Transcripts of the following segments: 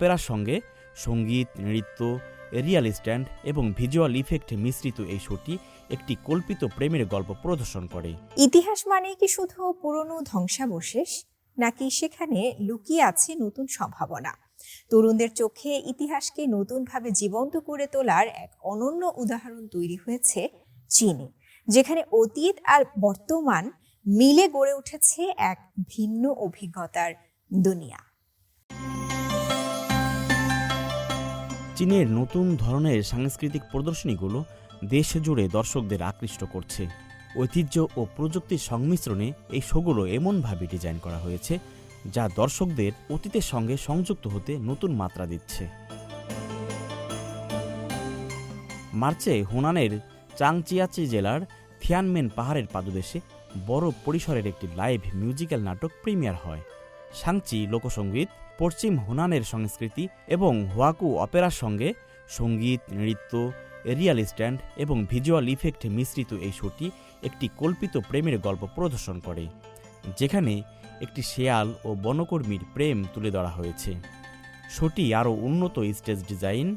অপেরার সঙ্গে সঙ্গীত, নৃত্য, রিয়াল স্ট্যান্ড এবং ভিজুয়াল ইফেক্ট মিশ্রিত এই শোটি একটি কল্পিত প্রেমের গল্প প্রদর্শন করে। ইতিহাস মানে কি শুধু পুরনো ধ্বংসাবশেষ, নাকি সেখানে লুকিয়ে আছে নতুন সম্ভাবনা? তরুণদের চোখে ইতিহাসকে নতুনভাবে জীবন্ত করে তোলার এক অনন্য উদাহরণ তৈরি হয়েছে চীনে, যেখানে অতীত আর বর্তমান মিলে গড়ে উঠেছে এক ভিন্ন অভিজ্ঞতার দুনিয়া। চীনের নতুন ধরনের সাংস্কৃতিক প্রদর্শনীগুলো দেশ জুড়ে দর্শকদের আকৃষ্ট করছে। ঐতিহ্য ও প্রযুক্তির সংমিশ্রণে এই শোগুলো এমনভাবে ডিজাইন করা হয়েছে যা দর্শকদের অতীতের সঙ্গে সংযুক্ত হতে নতুন মাত্রা দিচ্ছে। মার্চে হুনানের চাংচিয়াচি জেলার থিয়ানমেন পাহাড়ের পাদদেশে বড় পরিসরের একটি লাইভ মিউজিক্যাল নাটক প্রিমিয়ার হয়। সাংচি লোকসঙ্গীত, পশ্চিম হুনানের সংস্কৃতি এবং হুয়াকু অপেরার সঙ্গে সঙ্গীত, নৃত্য, রিয়াল স্ট্যান্ড এবং ভিজুয়াল ইফেক্ট মিশ্রিত এই শোটি একটি কল্পিত প্রেমের গল্প প্রদর্শন করে, যেখানে একটি শেয়াল ও বনকর্মীর প্রেম তুলে ধরা হয়েছে। শোটি আরও উন্নত স্টেজ ডিজাইন,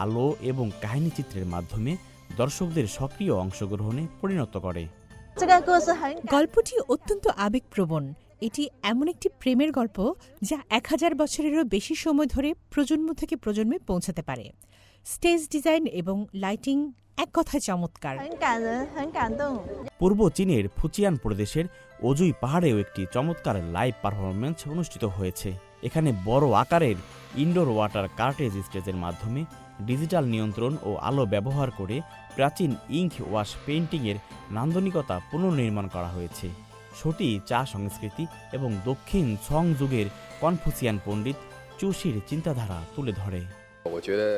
আলো এবং কাহিনীচিত্রের মাধ্যমে দর্শকদের সক্রিয় অংশগ্রহণে পরিণত করে। গল্পটি অত্যন্ত আবেগপ্রবণ। এটি এমন একটি প্রেমের গল্প যা 1000 বছরেরও বেশি সময় ধরে প্রজন্ম থেকে প্রজন্মে পৌঁছাতে পারে। স্টেজ ডিজাইন এবং লাইটিং এক কথায় চমৎকার। পূর্ব চীনের ফুচিয়ান প্রদেশের অজুই পাহাড়েও একটি চমৎকার লাইভ পারফরমেন্স অনুষ্ঠিত হয়েছে। এখানে বড় আকারের ইনডোর ওয়াটার কার্টেজ স্টেজের মাধ্যমে ডিজিটাল নিয়ন্ত্রণ ও আলো ব্যবহার করে প্রাচীন ইঙ্ক ওয়াশ পেইন্টিংয়ের নান্দনিকতা পুনর্নির্মাণ করা হয়েছে। শোটি চা সংস্কৃতি এবং দক্ষিণ সং যুগের কনফুসিয়ান পণ্ডিত চুশির চিন্তাধারা তুলে ধরে।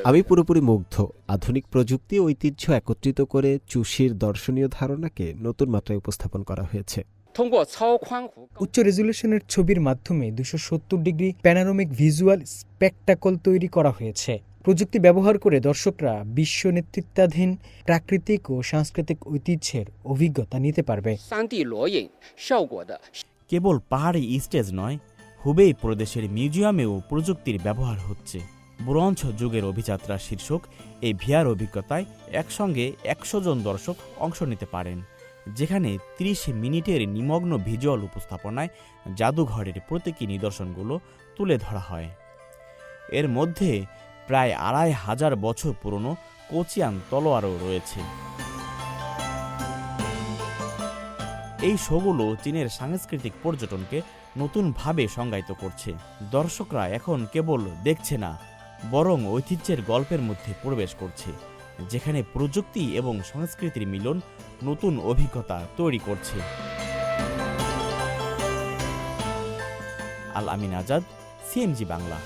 আমি পুরোপুরি মুগ্ধ। আধুনিক প্রযুক্তি ঐতিহ্য একত্রিত করে চুশির দর্শনীয় ধারণাকে নতুন মাত্রায় উপস্থাপন করা হয়েছে। উচ্চ রেজুলেশনের ছবির মাধ্যমে 270 ডিগ্রি প্যানোরামিক ভিজুয়াল স্পেকটাকল তৈরি করা হয়েছে। প্রযুক্তি ব্যবহার করে দর্শকরা বিশ্ব নেতৃত্বাধীন প্রাকৃতিক ও সাংস্কৃতিক ঐতিহ্যের অভিজ্ঞতা নিতে পারবে। কেবল পাহাড়ি স্টেজ নয়, হুবেই প্রদেশের মিউজিয়ামেও প্রযুক্তির ব্যবহার হচ্ছে। ব্রোঞ্জ যুগের অভিযাত্রা শীর্ষক এই ভিআর অভিজ্ঞতায় একসঙ্গে 100 জন দর্শক অংশ নিতে পারেন, যেখানে 30 মিনিটের নিমগ্ন ভিজুয়াল উপস্থাপনায় জাদুঘরের প্রতীকী নিদর্শনগুলো তুলে ধরা হয়। এর মধ্যে প্রায় 2500 বছর পুরনো কোচিয়ান তলোয়ারও রয়েছে। এই শোগুলো চীনের সাংস্কৃতিক পর্যটনকে নতুনভাবে সংজ্ঞায়িত করছে। দর্শকরা এখন কেবল দেখছে না, বরং ঐতিহ্যের গল্পের মধ্যে প্রবেশ করছে, যেখানে প্রযুক্তি এবং সংস্কৃতির মিলন নতুন অভিজ্ঞতা তৈরি করছে। আল আমিন আজাদ, সিএমজি বাংলা।